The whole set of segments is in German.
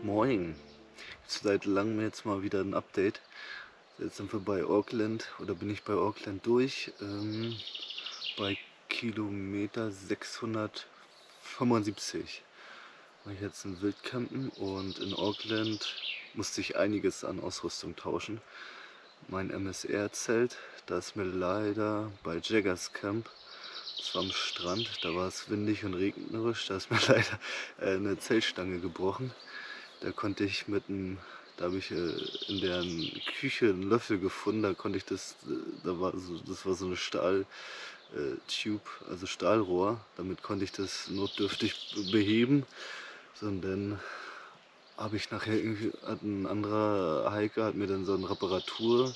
Moin. Seit langem jetzt mal wieder ein Update. Jetzt sind wir bei Auckland oder bin ich bei Auckland durch. Bei Kilometer 675 war ich jetzt im Wildcampen und in Auckland musste ich einiges an Ausrüstung tauschen. Mein MSR-Zelt, da ist mir leider bei Jaggers Camp, das war am Strand, da war es windig und regnerisch, da ist mir leider eine Zeltstange gebrochen. Da konnte ich da habe ich in der Küche einen Löffel gefunden, da konnte ich das war so eine Tube, also Stahlrohr, damit konnte ich das notdürftig beheben. So, und dann habe ich nachher irgendwie, hat ein anderer Hiker hat mir dann so ein Reparaturrohr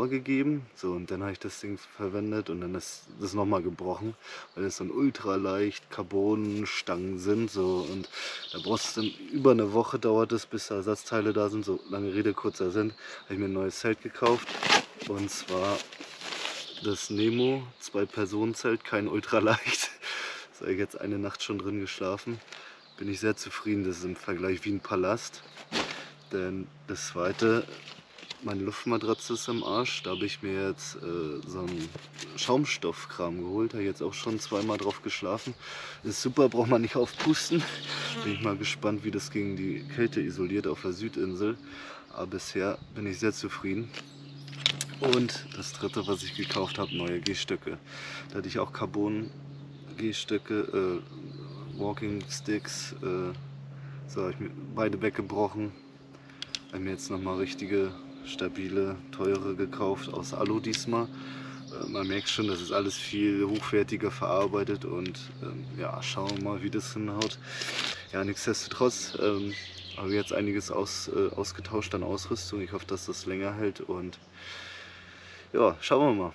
gegeben. So, und dann habe ich das Ding verwendet und dann ist das nochmal gebrochen, weil es so ein ultraleicht Carbonstangen sind. So, und da brauchst du dann über eine Woche dauert es, bis da Ersatzteile da sind. So, lange Rede, kurzer Sinn, habe ich mir ein neues Zelt gekauft. Und zwar das Nemo, 2-Personen-Zelt, kein ultraleicht. Da habe ich jetzt eine Nacht schon drin geschlafen. Bin ich sehr zufrieden, das ist im Vergleich wie ein Palast. Denn das zweite, meine Luftmatratze ist am Arsch. Da habe ich mir jetzt so einen Schaumstoffkram geholt. Da habe ich jetzt auch schon zweimal drauf geschlafen. Ist super, braucht man nicht aufpusten. Bin ich mal gespannt, wie das gegen die Kälte isoliert auf der Südinsel. Aber bisher bin ich sehr zufrieden. Und das dritte, was ich gekauft habe, neue Gehstöcke. Da hatte ich auch Carbon-Gehstöcke, Walking Sticks. So habe ich mir beide weggebrochen. Habe mir jetzt nochmal richtige, stabile, teure gekauft, aus Alu diesmal. Man merkt schon, das ist alles viel hochwertiger verarbeitet und ja, schauen wir mal, wie das hinhaut. Ja, nichtsdestotrotz habe ich jetzt einiges ausgetauscht an Ausrüstung. Ich hoffe, dass das länger hält und ja, schauen wir mal.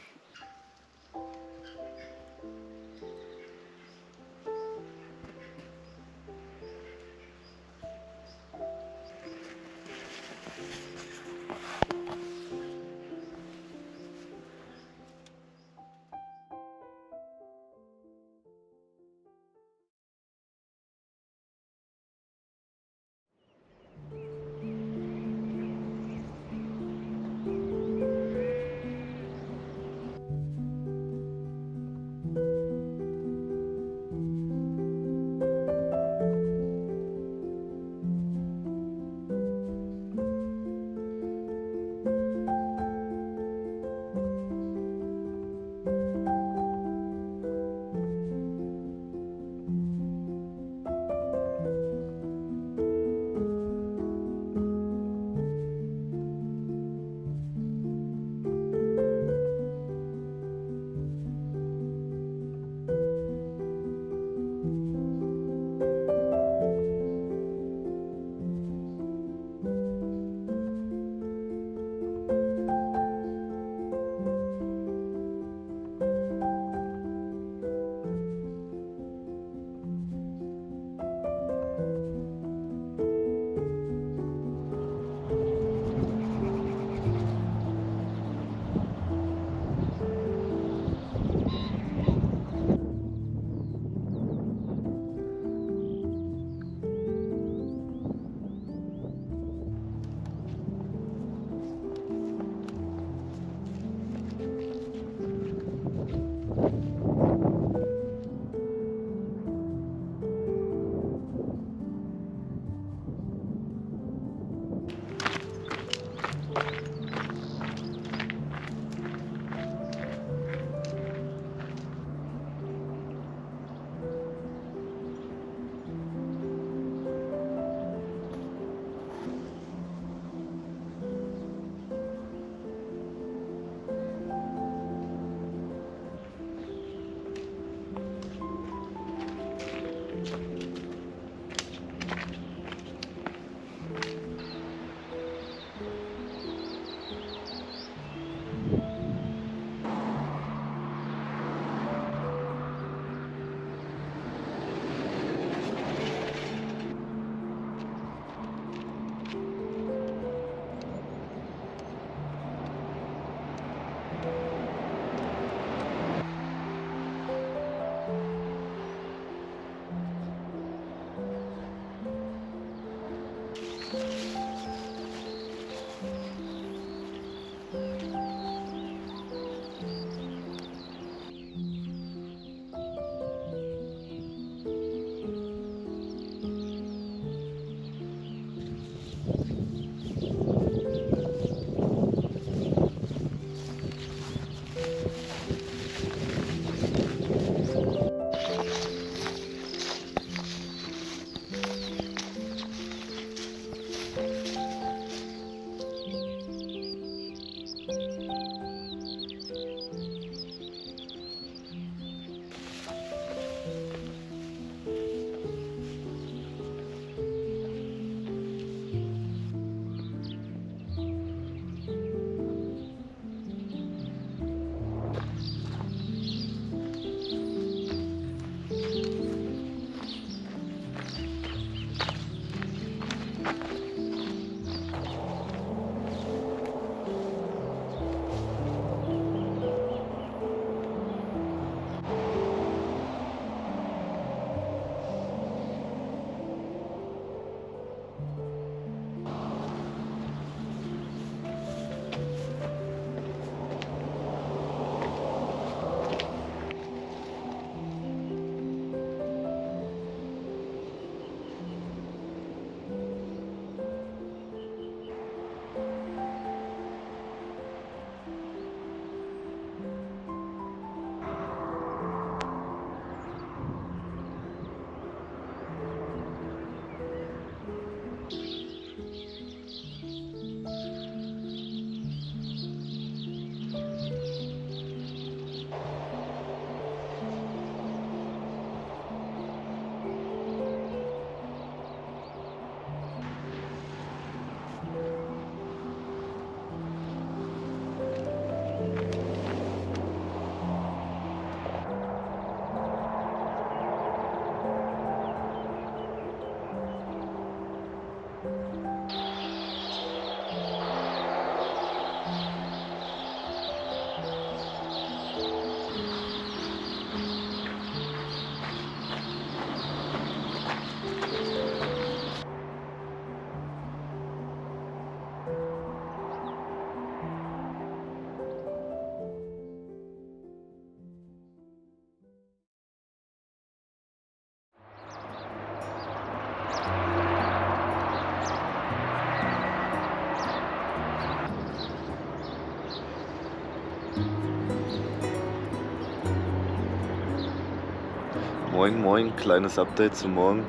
Moin moin, kleines Update zum Morgen.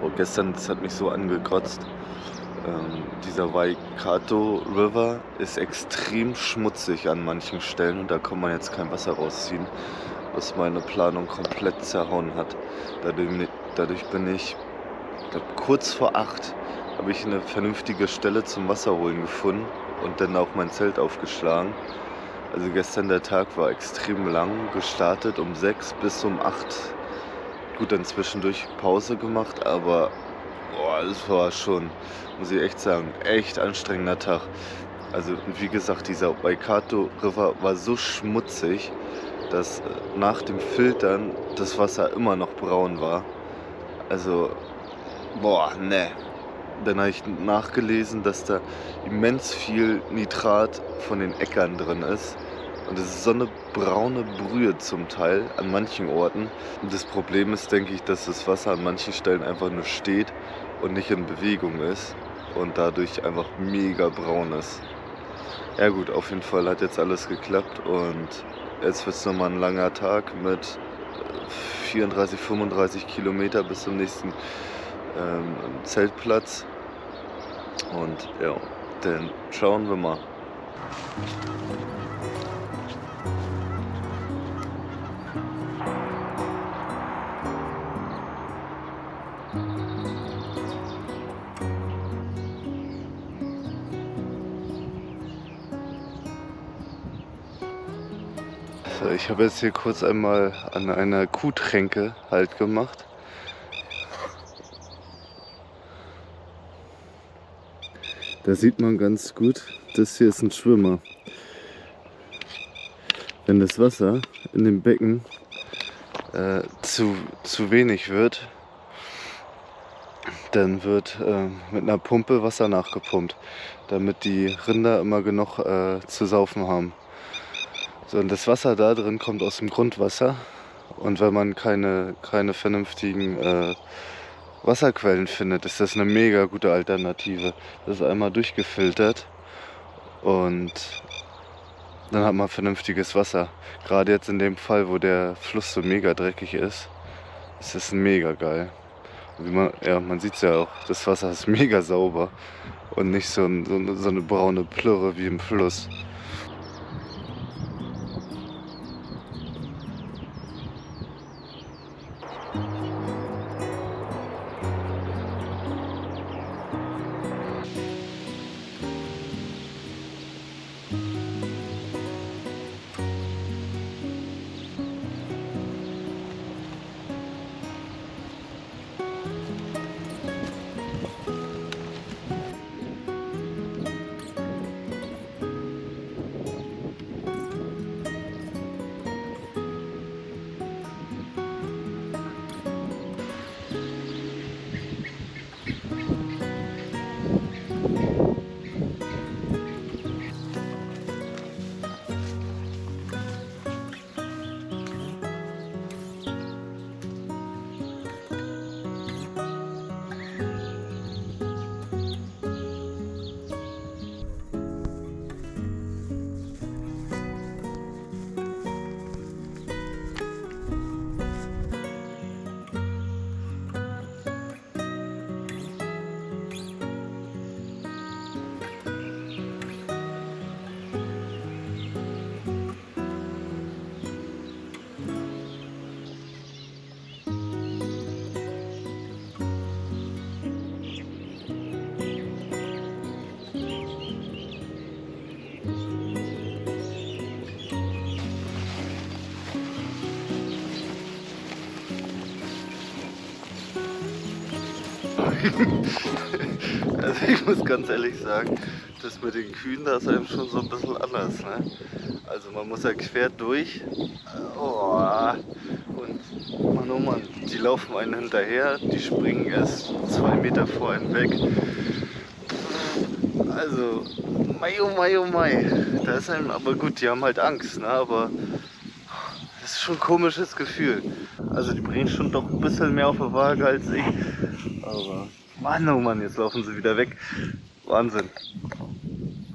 Oh, gestern, das hat mich so angekotzt. Dieser Waikato River ist extrem schmutzig an manchen Stellen und da kann man jetzt kein Wasser rausziehen, was meine Planung komplett zerhauen hat. Dadurch bin ich glaube, kurz vor 8 habe ich eine vernünftige Stelle zum Wasser holen gefunden und dann auch mein Zelt aufgeschlagen. Also gestern der Tag war extrem lang, gestartet um 6 bis um 8. Gut, dann zwischendurch Pause gemacht, aber boah, das war schon, muss ich echt sagen, echt anstrengender Tag. Also und wie gesagt, dieser Waikato River war so schmutzig, dass nach dem Filtern das Wasser immer noch braun war. Also, boah, ne. Dann habe ich nachgelesen, dass da immens viel Nitrat von den Äckern drin ist. Und es ist so eine braune Brühe zum Teil an manchen Orten. Und das Problem ist, denke ich, dass das Wasser an manchen Stellen einfach nur steht und nicht in Bewegung ist. Und dadurch einfach mega braun ist. Ja gut, auf jeden Fall hat jetzt alles geklappt. Und jetzt wird es nochmal ein langer Tag mit 34, 35 Kilometer bis zum nächsten Zeltplatz. Und ja, dann schauen wir mal. So, ich habe jetzt hier kurz einmal an einer Kuhtränke Halt gemacht. Da sieht man ganz gut, das hier ist ein Schwimmer. Wenn das Wasser in dem Becken zu wenig wird, dann wird mit einer Pumpe Wasser nachgepumpt, damit die Rinder immer genug zu saufen haben. So, und das Wasser da drin kommt aus dem Grundwasser. Und wenn man keine vernünftigen Wasserquellen findet, ist das eine mega gute Alternative. Das ist einmal durchgefiltert und dann hat man vernünftiges Wasser. Gerade jetzt in dem Fall, wo der Fluss so mega dreckig ist das mega geil. Und man sieht es ja auch, das Wasser ist mega sauber und nicht so eine braune Plörre wie im Fluss. Also ich muss ganz ehrlich sagen, das mit den Kühen, da ist einem schon so ein bisschen anders. Ne? Also man muss ja quer durch. Oh, und Mann, oh Mann, die laufen einen hinterher, die springen erst 2 Meter vor einen weg. Also, mei, oh mei, oh mei. Da ist einem, aber gut, die haben halt Angst, ne? Aber das ist schon ein komisches Gefühl. Also die bringen schon doch ein bisschen mehr auf die Waage als ich. Aber Mann, oh Mann, jetzt laufen sie wieder weg. Wahnsinn.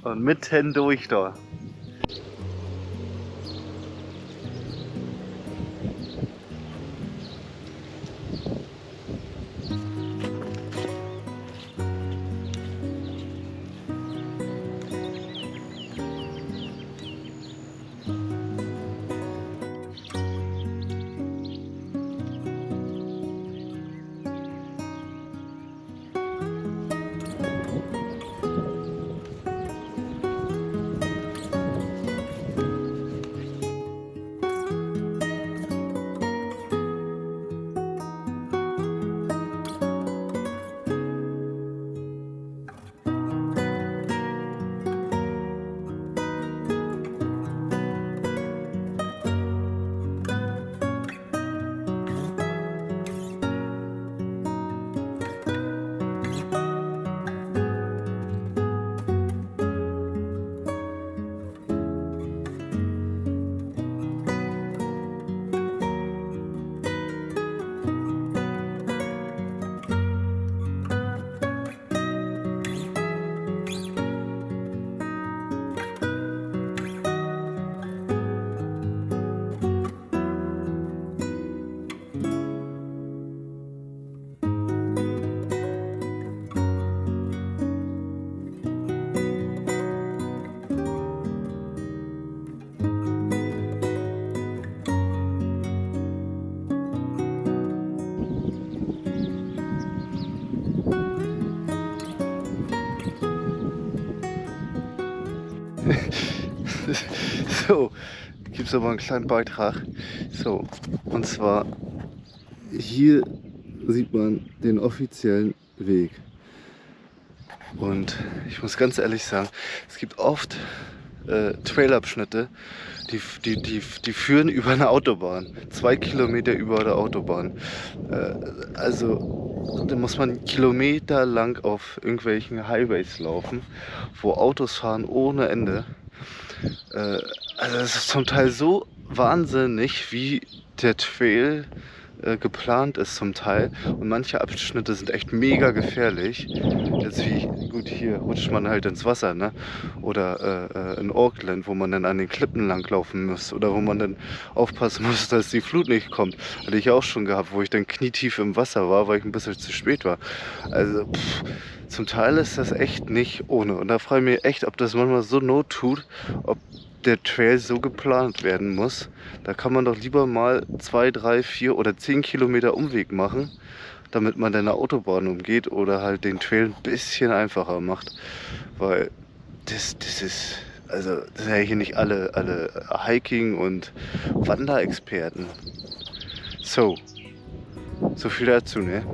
Und mitten durch da. So, gibt es aber einen kleinen Beitrag. So, und zwar hier sieht man den offiziellen Weg. Und ich muss ganz ehrlich sagen, es gibt oft Trailabschnitte, die führen über eine Autobahn. 2 Kilometer über der Autobahn. Also da muss man kilometerlang auf irgendwelchen Highways laufen, wo Autos fahren ohne Ende. Also es ist zum Teil so wahnsinnig, wie der Trail geplant ist zum Teil. Und manche Abschnitte sind echt mega gefährlich. Jetzt wie, gut, hier rutscht man halt ins Wasser, ne? Oder in Auckland, wo man dann an den Klippen langlaufen muss. Oder wo man dann aufpassen muss, dass die Flut nicht kommt. Hatte ich auch schon gehabt, wo ich dann knietief im Wasser war, weil ich ein bisschen zu spät war. Also, zum Teil ist das echt nicht ohne. Und da frage ich mich echt, ob das manchmal so Not tut, ob der Trail so geplant werden muss. Da kann man doch lieber mal 2, 3, 4 oder 10 Kilometer Umweg machen, damit man dann eine Autobahn umgeht oder halt den Trail ein bisschen einfacher macht. Weil das ist, also das sind ja hier nicht alle Hiking- und Wanderexperten. So viel dazu, ne?